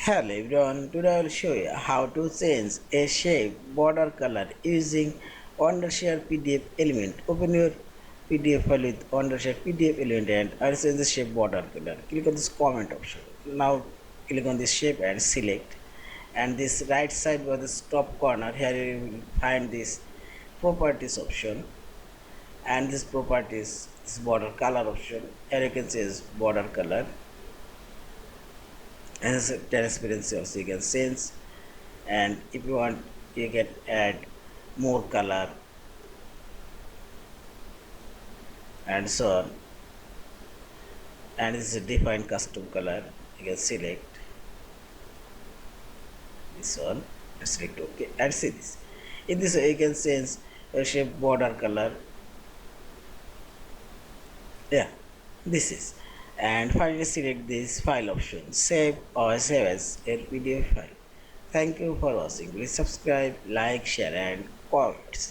Hello everyone, today I will show you how to change a shape border color using Wondershare PDF element. Open your PDF file with Wondershare PDF element and I'll change the shape border color. Click on this comment option. Now click on this shape and select. And this right side by this top corner here you will find this properties option and this properties this border color option. Here you can change border color and this transparency also you can change, and if you want you can add more color and so on, and this is a defined custom color. You can select this one and select OK and see this. In this way you can change your shape border color. Yeah, this is, and finally select this file option, save or save as a PDF file. Thank you for watching. Please subscribe, like, share and comment.